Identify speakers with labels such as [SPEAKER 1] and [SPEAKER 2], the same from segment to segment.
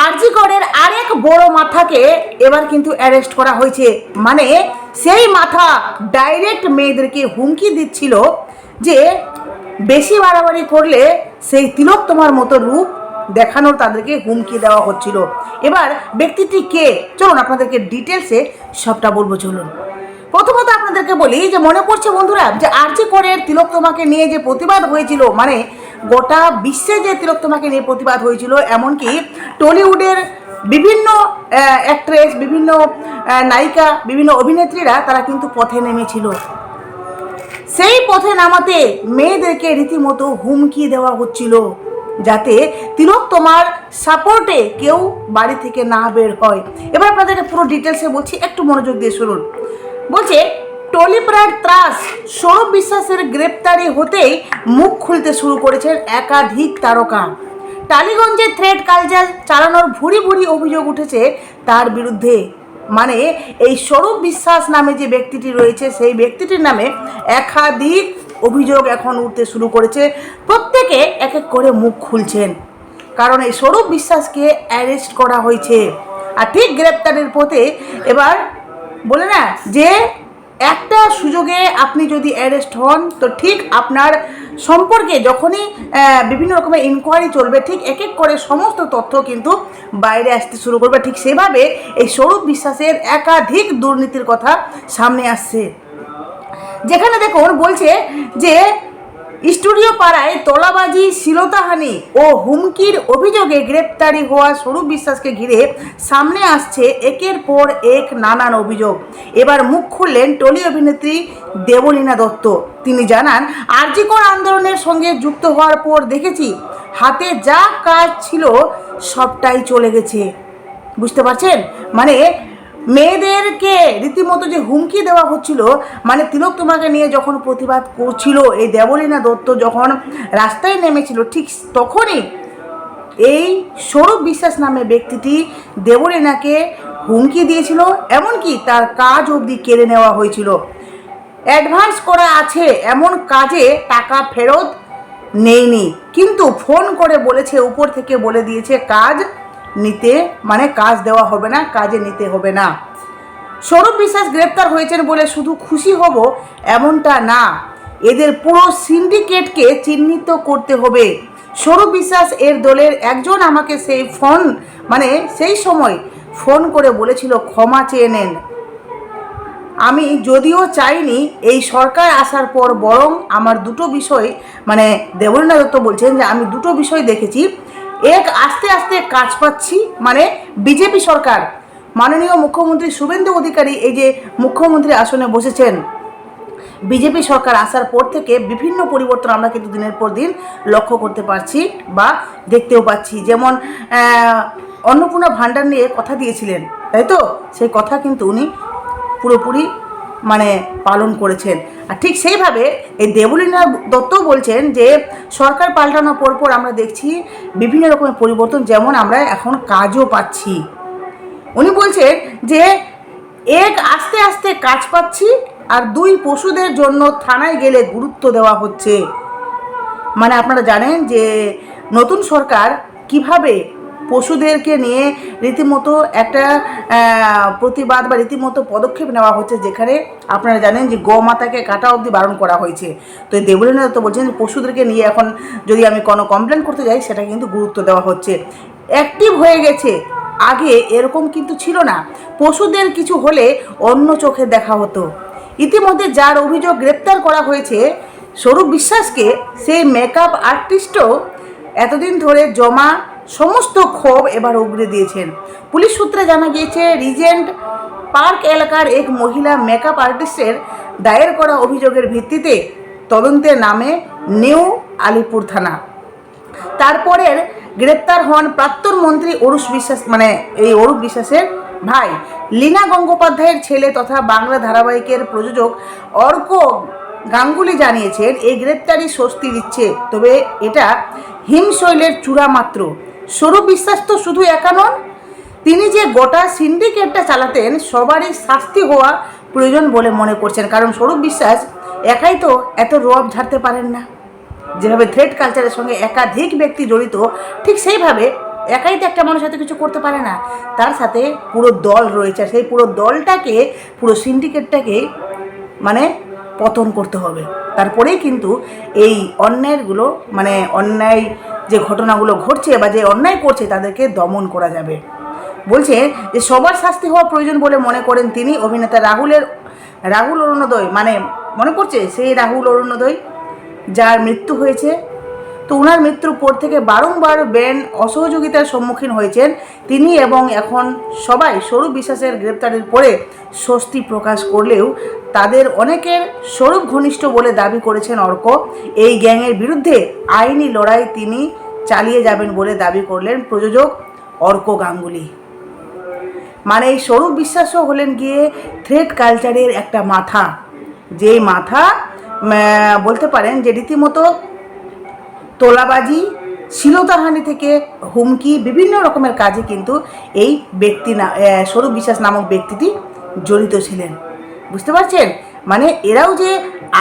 [SPEAKER 1] আরজি করের আরেক বড় মাথাকে এবার কিন্তু অ্যারেস্ট করা হয়েছে। মানে সেই মাথা ডাইরেক্ট মেয়েদেরকে হুমকি দিচ্ছিল যে বেশি বাড়াবাড়ি করলে সেই তিলোত্তমার মতো রূপ দেখানোর তাদেরকে হুমকি দেওয়া হচ্ছিল। এবার ব্যক্তিটি কে, চলুন আপনাদেরকে ডিটেলসে সবটা বলবো। চলুন প্রথমত আপনাদেরকে বলি যে মনে পড়ছে বন্ধুরা যে আরজি করের তিলোত্তমাকে নিয়ে যে প্রতিবাদ হয়েছিল, মানে গোটা বিশ্বে যে তিলোত্তমাকে নিয়ে প্রতিবাদ হয়েছিল, এমনকি টলিউডের বিভিন্ন অ্যাক্ট্রেস, বিভিন্ন নায়িকা, বিভিন্ন অভিনেত্রীরা তারা কিন্তু পথে নেমেছিল। সেই পথে নামাতে মেয়েদেরকে রীতিমতো হুমকি দেওয়া হচ্ছিল যাতে তিলোত্তমার সাপোর্টে কেউ বাড়ি থেকে না বের হয়। এবার আপনাদেরকে পুরো ডিটেলসে বলছি, একটু মনোযোগ দিয়ে শুনুন। বলছে টলিপাড়ার ত্রাস সৌরভ বিশ্বাসের গ্রেপ্তারি হতেই মুখ খুলতে শুরু করেছেন একাধিক তারকা। টালিগঞ্জে থ্রেড কালচার চালানোর ভুরি ভুরি অভিযোগ উঠেছে তার বিরুদ্ধে। মানে এই সৌরভ বিশ্বাস নামে যে ব্যক্তিটি রয়েছে, সেই ব্যক্তিটির নামে একাধিক অভিযোগ এখন উঠতে শুরু করেছে। প্রত্যেকে এক এক করে মুখ খুলছেন, কারণ এই সৌরভ বিশ্বাসকে অ্যারেস্ট করা হয়েছে। আর ঠিক গ্রেপ্তারের পথে এবার বলে না যে একটা সুযোগে আপনি যদি অ্যারেস্ট হন তো ঠিক আপনার সম্পর্কে যখনই বিভিন্ন রকমের ইনকোয়ারি চলবে, ঠিক এক এক করে সমস্ত তথ্য কিন্তু বাইরে আসতে শুরু করবে। ঠিক সেভাবে এই সৌরভ বিশ্বাসের একাধিক দুর্নীতির কথা সামনে আসছে। যেখানে দেখুন বলছে যে স্টুডিও পাড়ায় তোলাবাজি, শ্লীলতাহানি ও হুমকির অভিযোগে গ্রেপ্তারি হওয়া সৌরভ বিশ্বাসকে ঘিরে সামনে আসছে একের পর এক নানান অভিযোগ। এবার মুখ খুললেন টলি অভিনেত্রী দেবলীনা দত্ত। তিনি জানান, আরজি কর আন্দোলনের সঙ্গে যুক্ত হওয়ার পর দেখেছি হাতে যা কাজ ছিল সবটাই চলে গেছে। বুঝতে পারছেন? মানে মেয়েদেরকে রীতিমতো যে হুমকি দেওয়া হচ্ছিল, মানে তিলোত্তমাকে নিয়ে যখন প্রতিবাদ করছিল এই দেবলীনা দত্ত, যখন রাস্তায় নেমেছিল, ঠিক তখনই এই সৌরভ বিশ্বাস নামে ব্যক্তিটি দেবলীনাকে হুমকি দিয়েছিল, এমনকি তার কাজ অবধি কেড়ে নেওয়া হয়েছিল। অ্যাডভান্স করা আছে এমন কাজে টাকা ফেরত নেয়নি, কিন্তু ফোন করে বলেছে, উপর থেকে বলে দিয়েছে কাজ নিতে, মানে কাজ দেওয়া হবে না, কাজে নিতে হবে না। সৌরভ বিশ্বাস গ্রেপ্তার হয়েছেন বলে শুধু খুশি হব এমনটা না, এদের পুরো সিন্ডিকেটকে চিহ্নিত করতে হবে। সৌরভ বিশ্বাস এর দলের একজন আমাকে সেই সময় ফোন করে বলেছিল ক্ষমা চেয়ে নেন। আমি যদিও চাইনি এই সরকার আসার পর, বরং আমার দুটো বিষয়, মানে দেবলীনা দত্ত বলছেন যে আমি দুটো বিষয় দেখেছি। এক, আস্তে আস্তে কাজ পাচ্ছি, মানে বিজেপি সরকার, মাননীয় মুখ্যমন্ত্রী শুভেন্দু অধিকারী এই যে মুখ্যমন্ত্রী আসনে বসেছেন, বিজেপি সরকার আসার পর থেকে বিভিন্ন পরিবর্তন আমরা কিন্তু দিনের পর দিন লক্ষ্য করতে পারছি বা দেখতেও পাচ্ছি। যেমন অন্নপূর্ণা ভাণ্ডার নিয়ে কথা দিয়েছিলেন, তাই তো, সেই কথা কিন্তু উনি পুরোপুরি মানে পালন করেছেন। আর ঠিক সেইভাবে এই দেবলীনা দত্ত বলছেন যে সরকার পাল্টানোর পর আমরা দেখছি বিভিন্ন রকমের পরিবর্তন, যেমন আমরা এখন কাজও পাচ্ছি। উনি বলছেন যে এক, আস্তে আস্তে কাজ পাচ্ছি, আর দুই, পশুদের জন্য থানায় গেলে গুরুত্ব দেওয়া হচ্ছে। মানে আপনারা জানেন যে নতুন সরকার কিভাবে পশুদেরকে নিয়ে রীতিমতো একটা প্রতিবাদ বা রীতিমতো পদক্ষেপ নেওয়া হচ্ছে, যেখানে আপনারা জানেন যে গোমাতাকে কাটা অবধি বারণ করা হয়েছে। তো দেবলীনা দত্ত বলছেন যে পশুদেরকে নিয়ে এখন যদি আমি কোনো কমপ্লেন করতে যাই সেটা কিন্তু গুরুত্ব দেওয়া হচ্ছে, অ্যাক্টিভ হয়ে গেছে। আগে এরকম কিন্তু ছিল না, পশুদের কিছু হলে অন্য চোখে দেখা হতো। ইতিমধ্যে যার অভিযোগ গ্রেপ্তার করা হয়েছে সৌরভ বিশ্বাসকে, সেই মেকআপ আর্টিস্টও এতদিন ধরে জমা সমস্ত ক্ষোভ এবার উগরে দিয়েছেন। পুলিশ সূত্রে জানা গিয়েছে রিজেন্ট পার্ক এলাকার এক মহিলা মেকআপ আর্টিস্টের দায়ের করা অভিযোগের ভিত্তিতে তদন্তে নামে নিউ আলিপুর থানা। তারপরের গ্রেপ্তার হন প্রাক্তন মন্ত্রী অরূপ বিশ্বাস, মানে এই অরূপ বিশ্বাসের ভাই লীনা গঙ্গোপাধ্যায়ের ছেলে তথা বাংলা ধারাবাহিকের প্রযোজক অর্ক গাঙ্গুলি। জানিয়েছেন এই গ্রেপ্তারি স্বস্তি দিচ্ছে, তবে এটা হিমশৈলের চূড়া মাত্র। সৌরভ বিশ্বাস তো শুধু একা নন, তিনি যে গোটা সিন্ডিকেটটা চালাতেন সবারই শাস্তি হওয়া প্রয়োজন বলে মনে করছেন। কারণ সৌরভ বিশ্বাস একাই তো এত রব ঝাড়তে পারেন না, যেভাবে থ্রেড কালচারের সঙ্গে একাধিক ব্যক্তি জড়িত, ঠিক সেইভাবে একাই তো একটা মানুষ সাথে কিছু করতে পারে না, তার সাথে পুরো দল রয়েছে। সেই পুরো দলটাকে, পুরো সিন্ডিকেটটাকে মানে পতন করতে হবে, তারপরেই কিন্তু এই অন্যায়গুলো মানে অন্যায় যে ঘটনাগুলো ঘটছে বা যে অন্যায় করছে তাদেরকে দমন করা যাবে। বলছে যে সবার শাস্তি হওয়া প্রয়োজন বলে মনে করেন তিনি। অভিনেতা রাহুল অরুণোদয়, মানে মনে পড়ছে সেই রাহুল অরুণোদয় যার মৃত্যু হয়েছে, তো ওনার মৃত্যুর পর থেকে বারংবার ব্যান্ড অসহযোগিতার সম্মুখীন হয়েছেন তিনি, এবং এখন সবাই স্বরূপ বিশ্বাসের গ্রেপ্তারের পরে স্বস্তি প্রকাশ করলেও তাদের অনেকের স্বরূপ ঘনিষ্ঠ বলে দাবি করেছেন অর্ক। এই গ্যাংয়ের বিরুদ্ধে আইনি লড়াই তিনি চালিয়ে যাবেন বলে দাবি করলেন প্রযোজক অর্ক গাঙ্গুলি। মানে এই স্বরূপ বিশ্বাসও হলেন গিয়ে থ্রেড কালচারের একটা মাথা, যেই মাথা বলতে পারেন যে রীতিমতো তোলাবাজি, শ্লীলতাহানি থেকে হুমকি, বিভিন্ন রকমের কাজে কিন্তু এই ব্যক্তি স্বরূপ বিশ্বাস নামক ব্যক্তিটি জড়িত ছিলেন। বুঝতে পারছেন? মানে এরাও যে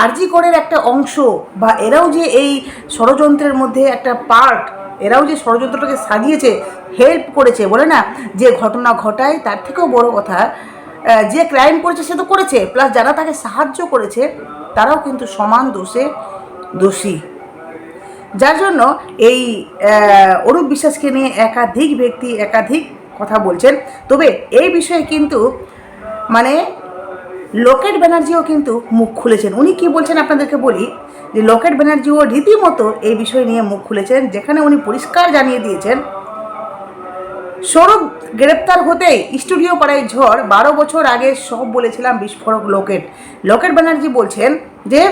[SPEAKER 1] আরজি করের একটা অংশ, বা এরাও যে এই ষড়যন্ত্রের মধ্যে একটা পার্ট, এরাও যে ষড়যন্ত্রটাকে সাজিয়েছে, হেল্প করেছে, বলে না যে ঘটনা ঘটায়, তার থেকেও বড় কথা যে ক্রাইম করেছে সে তো করেছে, প্লাস যারা তাকে সাহায্য করেছে তারাও কিন্তু সমান দোষী। যার জন্য এই অরূপ বিশ্বাসকে নিয়ে একাধিক ব্যক্তি একাধিক কথা বলছেন। তবে এই বিষয়ে কিন্তু মানে লোকেট ব্যানার্জিও কিন্তু মুখ খুলেছেন। উনি কি বলছেন আপনাদেরকে বলি, যে লোকেট ব্যানার্জিও রীতিমতো এই বিষয় নিয়ে মুখ খুলেছেন, যেখানে উনি পরিষ্কার জানিয়ে দিয়েছেন স্বরূপ গ্রেপ্তার হতেই স্টুডিও পাড়ায় ঝড়, 12 বছর আগে সব বলেছিলাম বিস্ফোরক। লোকেট ব্যানার্জি বলছেন যে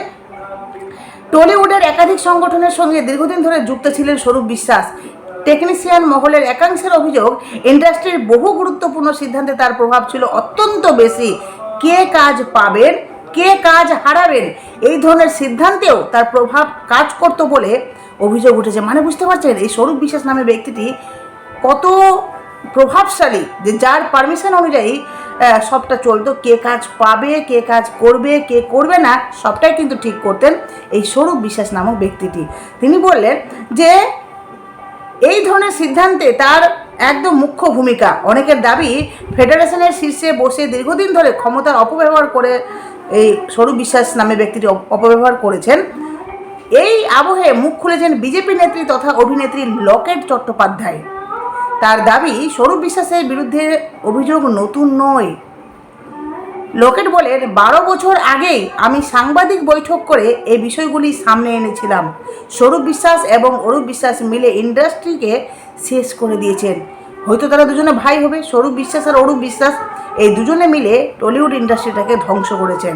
[SPEAKER 1] টলিউডের একাধিক সংগঠনের সঙ্গে দীর্ঘদিন ধরে যুক্ত ছিলেন স্বরূপ বিশ্বাস। টেকনিশিয়ান মহলের একাংশের অভিযোগ ইন্ডাস্ট্রির বহু গুরুত্বপূর্ণ সিদ্ধান্তে তার প্রভাব ছিল অত্যন্ত বেশি। কে কাজ পাবেন, কে কাজ হারাবেন, এই ধরনের সিদ্ধান্তেও তার প্রভাব কাজ করত বলে অভিযোগ উঠেছে। মানে বুঝতে পারছেন এই স্বরূপ বিশ্বাস নামে ব্যক্তিটি কত প্রভাবশালী, যে যার পারমিশন অনুযায়ী সবটা চলতো। কে কাজ পাবে, কে কাজ করবে, কে করবে না, সবটাই কিন্তু ঠিক করতেন এই স্বরূপ বিশ্বাস নামক ব্যক্তিটি। তিনি বললেন যে এই ধরনের সিদ্ধান্তে তার একদম মুখ্য ভূমিকা। অনেকের দাবি ফেডারেশনের শীর্ষে বসে দীর্ঘদিন ধরে ক্ষমতার অপব্যবহার করে এই স্বরূপ বিশ্বাস নামে ব্যক্তিটি অপব্যবহার করেছেন। এই আবহে মুখ খুলেছেন বিজেপি নেত্রী তথা অভিনেত্রী লকেট চট্টোপাধ্যায়। তার দাবি স্বরূপ বিশ্বাসের বিরুদ্ধে অভিযোগ নতুন নয়। লোকেট বলেন 12 বছর আগেই আমি সাংবাদিক বৈঠক করে এই বিষয়গুলি সামনে এনেছিলাম। স্বরূপ বিশ্বাস এবং অরূপ বিশ্বাস মিলে ইন্ডাস্ট্রিকে শেষ করে দিয়েছেন। হয়তো তারা দুজনে ভাই হবে, স্বরূপ বিশ্বাস আর অরূপ বিশ্বাস, এই দুজনে মিলে টলিউড ইন্ডাস্ট্রিটাকে ধ্বংস করেছেন।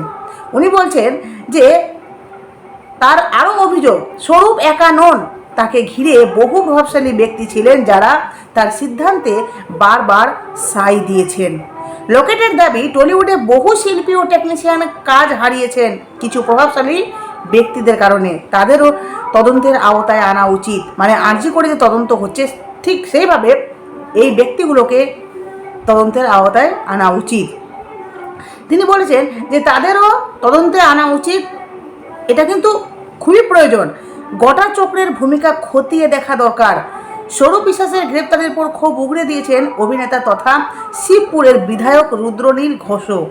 [SPEAKER 1] উনি বলছেন যে তার আরও অভিযোগ স্বরূপ একা নন, তাকে ঘিরে বহু প্রভাবশালী ব্যক্তি ছিলেন যারা তার সিদ্ধান্তে বারবার সাই দিয়েছেন। লোকেটের দাবি টলিউডে বহু শিল্পী ও টেকনিশিয়ান কাজ হারিয়েছেন কিছু প্রভাবশালী ব্যক্তিদের কারণে। তাদেরও তদন্তের আওতায় আনা উচিত। মানে আরজি করে যে তদন্ত হচ্ছে ঠিক সেইভাবে এই ব্যক্তিগুলোকে তদন্তের আওতায় আনা উচিত। তিনি বলেছেন যে তাদেরও তদন্তে আনা উচিত, এটা কিন্তু খুবই প্রয়োজন। গোটা চক্রের ভূমিকা খতিয়ে দেখা দরকার। স্বরূপ বিশ্বাসের গ্রেপ্তারের পর ক্ষোভ উগড়ে দিয়েছেন অভিনেতা তথা শিবপুরের বিধায়ক রুদ্রনীল ঘোষও।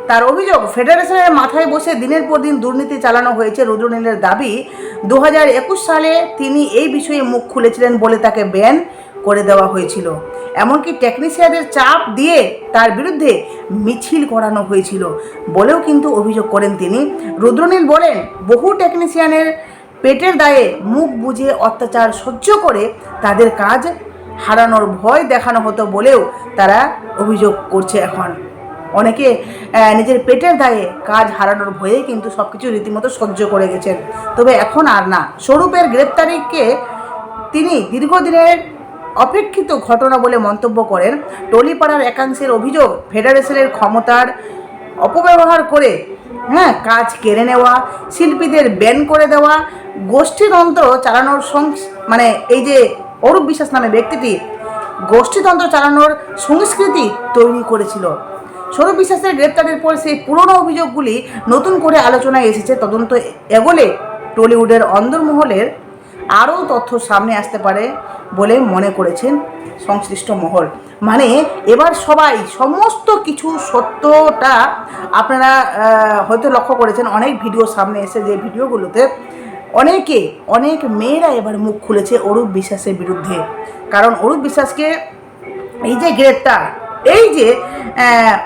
[SPEAKER 1] তার অভিযোগ ফেডারেশনের মাথায় বসে দিনের পর দিন দুর্নীতি চালানো হয়েছে। রুদ্রনীলের দাবি 2021 সালে তিনি এই বিষয়ে মুখ খুলেছিলেন বলে তাকে ব্যান করে দেওয়া হয়েছিল। এমনকি টেকনিশিয়ানদের চাপ দিয়ে তার বিরুদ্ধে মিছিল করানো হয়েছিল বলেও কিন্তু অভিযোগ করেন তিনি। রুদ্রনীল বলেন বহু টেকনিশিয়ানের পেটের দায়ে মুখ বুজে অত্যাচার সহ্য করে তাদের কাজ হারানোর ভয় দেখানো হতো বলেও তারা অভিযোগ করছে। এখন অনেকে নিজের পেটের দায়ে কাজ হারানোর ভয়ে কিন্তু সব কিছু রীতিমতো সহ্য করে গেছেন, তবে এখন আর না। স্বরূপের গ্রেপ্তারিকে তিনি দীর্ঘদিনের অপেক্ষিত ঘটনা বলে মন্তব্য করেন। টলিপাড়ার একাংশের অভিযোগ ফেডারেশনের ক্ষমতার অপব্যবহার করে কাজ কেড়ে নেওয়া, শিল্পীদের ব্যান করে দেওয়া, গোষ্ঠীতন্ত্র চালানোর মানে এই যে অরূপ বিশ্বাস নামে ব্যক্তিটি গোষ্ঠীতন্ত্র চালানোর সংস্কৃতি তৈরি করেছিল। স্বরূপ বিশ্বাসের গ্রেপ্তারের পর সেই পুরনো অভিযোগগুলি নতুন করে আলোচনায় এসেছে। তদন্ত এগোলে টলিউডের অন্দরমহলের আরও তথ্য সামনে আসতে পারে বলে মনে করেছেন সংশ্লিষ্ট মহল। মানে এবার সবাই সমস্ত কিছু সত্যটা আপনারা হয়তো লক্ষ্য করেছেন, অনেক ভিডিও সামনে এসে যে ভিডিওগুলোতে অনেক মেয়েরা এবার মুখ খুলেছে অরূপ বিশ্বাসের বিরুদ্ধে। কারণ অরূপ বিশ্বাসকে এই যে গ্রেপ্তার, এই যে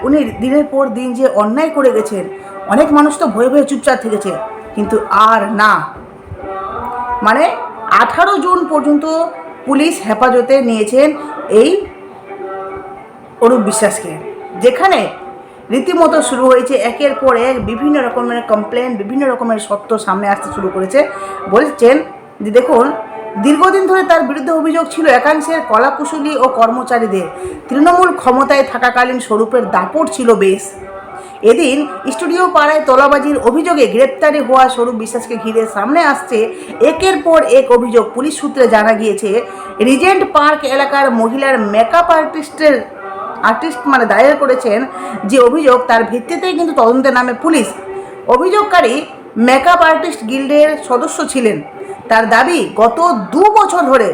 [SPEAKER 1] উনি দিনের পর দিন যে অন্যায় করে গেছেন, অনেক মানুষ তো ভয়ে ভয়ে চুপচাপ থেকেছে, কিন্তু আর না, মানে 18 জুন পর্যন্ত পুলিশ হেফাজতে নিয়েছেন এই অরূপ বিশ্বাসকে, যেখানে রীতিমতো শুরু হয়েছে একের পর এক বিভিন্ন রকমের কমপ্লেন, বিভিন্ন রকমের সত্য সামনে আসতে শুরু করেছে। বলছেন যে দেখুন, দীর্ঘদিন ধরে তার বিরুদ্ধে অভিযোগ ছিল একাংশের কলাকুশলী ও কর্মচারীদের তৃণমূল ক্ষমতায় থাকাকালীন স্বরূপের দাপট ছিল বেশ। এদিন স্টুডিও পাড়ায় তোলাবাজির অভিযোগে গ্রেপ্তারি হওয়া স্বরূপ বিশ্বাসকে ঘিরে সামনে আসছে একের পর এক অভিযোগ। পুলিশ সূত্রে জানা গিয়েছে রিজেন্ট পার্ক এলাকার মহিলার মেকআপ আর্টিস্ট মানে দায়ের করেছেন যে অভিযোগ, তার ভিত্তিতেই কিন্তু তদন্তে নামে পুলিশ। অভিযোগকারী মেকআপ আর্টিস্ট গিল্ডের সদস্য ছিলেন। তার দাবি গত 2 বছর ধরে,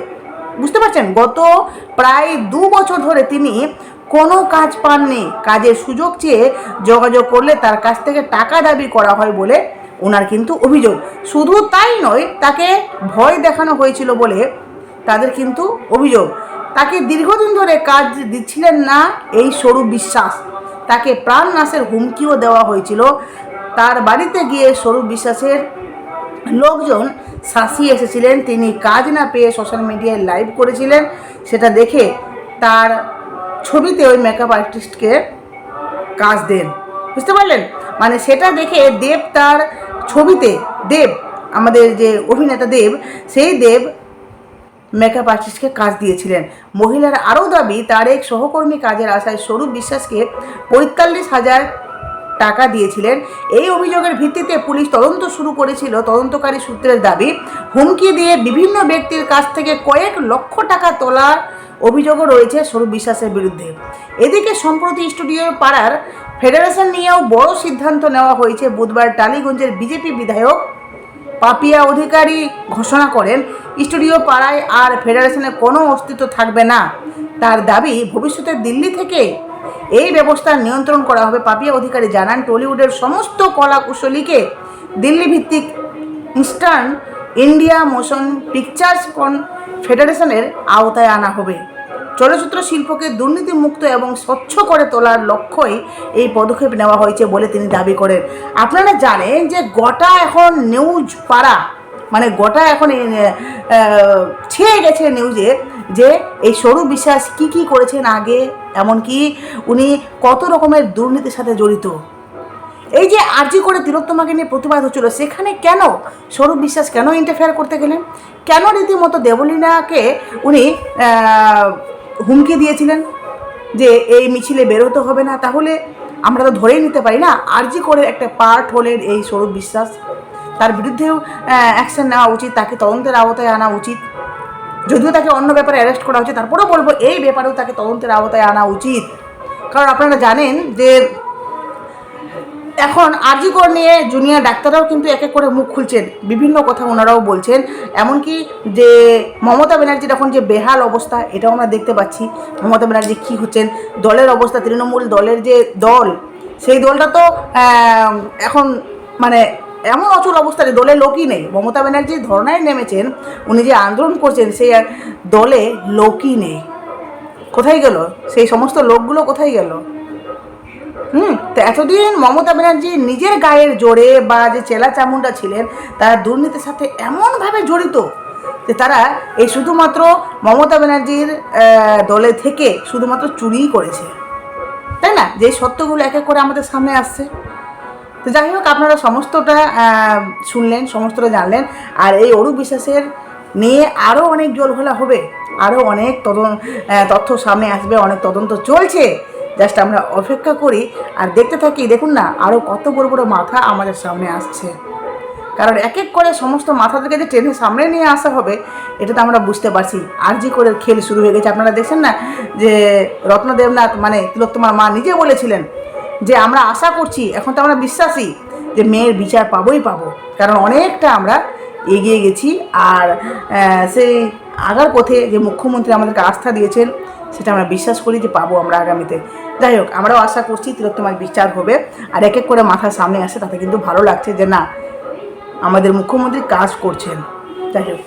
[SPEAKER 1] বুঝতে পারছেন, গত প্রায় 2 বছর ধরে তিনি কোনো কাজ পাননি। কাজের সুযোগ চেয়ে যোগাযোগ করলে তার কাছ থেকে টাকা দাবি করা হয় বলে ওনার কিন্তু অভিযোগ। শুধু তাই নয়, তাকে ভয় দেখানো হয়েছিল বলে তাদের কিন্তু অভিযোগ। তাকে দীর্ঘদিন ধরে কাজ দিচ্ছিলেন না এই স্বরূপ বিশ্বাস, তাকে প্রাণনাশের হুমকিও দেওয়া হয়েছিল। তার বাড়িতে গিয়ে স্বরূপ বিশ্বাসের লোকজন শাসিয়ে এসেছিলেন। তিনি কাজ না পেয়ে সোশ্যাল মিডিয়ায় লাইভ করেছিলেন, সেটা দেখে তার ছবিতে ওই মেকআপ আর্টিস্টকে কাজ দেন, বুঝতে পারলেন? মানে সেটা দেখে দেব তার ছবিতে, দেব আমাদের যে অভিনেতা দেব, সেই দেব মেকআপ আর্টিস্টকে কাজ দিয়েছিলেন। মহিলার আরও দাবি তার এক সহকর্মী কাজের আশায় স্বরূপ বিশ্বাসকে 45,000 টাকা দিয়েছিলেন। এই অভিযোগের ভিত্তিতে পুলিশ তদন্ত শুরু করেছিল। তদন্তকারী সূত্রের দাবি হুমকি দিয়ে বিভিন্ন ব্যক্তির কাছ থেকে কয়েক লক্ষ টাকা তোলার অভিযোগও রয়েছে স্বরূপ বিশ্বাসের বিরুদ্ধে। এদিকে সম্প্রতি স্টুডিও পাড়ার ফেডারেশন নিয়েও বড় সিদ্ধান্ত নেওয়া হয়েছে। বুধবার টালিগঞ্জের বিজেপি বিধায়ক পাপিয়া অধিকারী ঘোষণা করেন স্টুডিও পাড়ায় আর ফেডারেশনের কোনো অস্তিত্ব থাকবে না। তার দাবি ভবিষ্যতে দিল্লি থেকে এই ব্যবস্থা নিয়ন্ত্রণ করা হবে। পাপিয়া অধিকারী জানান টলিউডের সমস্ত কলা কুশলীকে দিল্লি ভিত্তিক ইস্টার্ন ইন্ডিয়া মোশন পিকচার্স ফেডারেশনের আওতায় আনা হবে। চলচ্চিত্র শিল্পকে দুর্নীতিমুক্ত এবং স্বচ্ছ করে তোলার লক্ষ্যই এই পদক্ষেপ নেওয়া হয়েছে বলে তিনি দাবি করেন। আপনারা জানেন যে গোটা এখন নিউজ পাড়া, মানে গোটা এখন ছেয়ে গেছে নিউজে যে এই স্বরূপ বিশ্বাস কী করেছেন আগে, এমনকি উনি কত রকমের দুর্নীতির সাথে জড়িত। এই যে আরজি করে তিলোত্তমাকে নিয়ে প্রতিবাদ হচ্ছিল, সেখানে কেন স্বরূপ বিশ্বাস কেন ইন্টারফেয়ার করতে গেলেন? কেন রীতিমতো দেবলীনাকে উনি হুমকি দিয়েছিলেন যে এই মিছিলে বেরোতে হবে না? তাহলে আমরা তো ধরেই নিতে পারি না আরজি করে একটা পার্ট হলেন এই স্বরূপ বিশ্বাস, তার বিরুদ্ধেও অ্যাকশন নেওয়া উচিত, তাকে তদন্তের আওতায় আনা উচিত। যদিও তাকে অন্য ব্যাপারে অ্যারেস্ট করা হচ্ছে, তারপরেও বলবো এই ব্যাপারেও তাকে তদন্তের আওতায় আনা উচিত। কারণ আপনারা জানেন যে এখন আরজি কর নিয়ে জুনিয়র ডাক্তাররাও কিন্তু এক এক করে মুখ খুলছেন, বিভিন্ন কথা ওনারাও বলছেন। এমনকি যে মমতা ব্যানার্জির এখন যে বেহাল অবস্থা, এটাও আমরা দেখতে পাচ্ছি। মমতা ব্যানার্জি কী হচ্ছেন, দলের অবস্থা, তৃণমূল দলের যে দল, সেই দলটা তো এখন মানে এমন অচল অবস্থা, দলে লোকই নেই। মমতা ব্যানার্জি ধর্নায় নেমেছেন, উনি যে আন্দোলন করছেন, সেই দলে লোকই নেই। কোথায় গেল সেই সমস্ত লোকগুলো, কোথায় গেল? তো এতদিন মমতা ব্যানার্জি নিজের গায়ের জোরে বা যে চেলা চামুন্ডা ছিলেন, তারা দুর্নীতির সাথে এমনভাবে জড়িত যে তারা এই শুধুমাত্র মমতা ব্যানার্জির দলে থেকে শুধুমাত্র চুরিই করেছে, তাই না? যে সত্যগুলো এক এক করে আমাদের সামনে আসছে। তো যাই হোক, আপনারা সমস্তটা শুনলেন, সমস্তটা জানলেন। আর এই অরূপ বিশ্বাসের নিয়ে আরও অনেক জলঘোলা হবে, আরও অনেক তথ্য সামনে আসবে, অনেক তদন্ত চলছে। জাস্ট আমরা অপেক্ষা করি আর দেখতে থাকি। দেখুন না, আরও কত বড় বড় মাথা আমাদের সামনে আসছে। কারণ এক এক করে সমস্ত মাথাদেরকে যে ট্রেনের সামনে নিয়ে আসা হবে, এটা তো আমরা বুঝতে পারছি। আরজি করে খেল শুরু হয়ে গেছে। আপনারা দেখছেন না যে রত্ন দেবনাথ মানে তিলোত্তমার মা নিজে বলেছিলেন যে আমরা আশা করছি, এখন তো আমরা বিশ্বাসী যে মেয়ের বিচার পাবোই পাবো। কারণ অনেকটা আমরা এগিয়ে গেছি। আর সেই আগার পথে যে মুখ্যমন্ত্রী আমাদেরকে আস্থা দিয়েছেন সেটা আমরা বিশ্বাস করি যে পাবো আমরা আগামীতে। যাই হোক, আমরাও আশা করছি তিলোত্তমার বিচার হবে আর এক এক করে মাথার সামনে আসে, তাতে কিন্তু ভালো লাগছে যে না আমাদের মুখ্যমন্ত্রী কাজ করছেন। যাই হোক।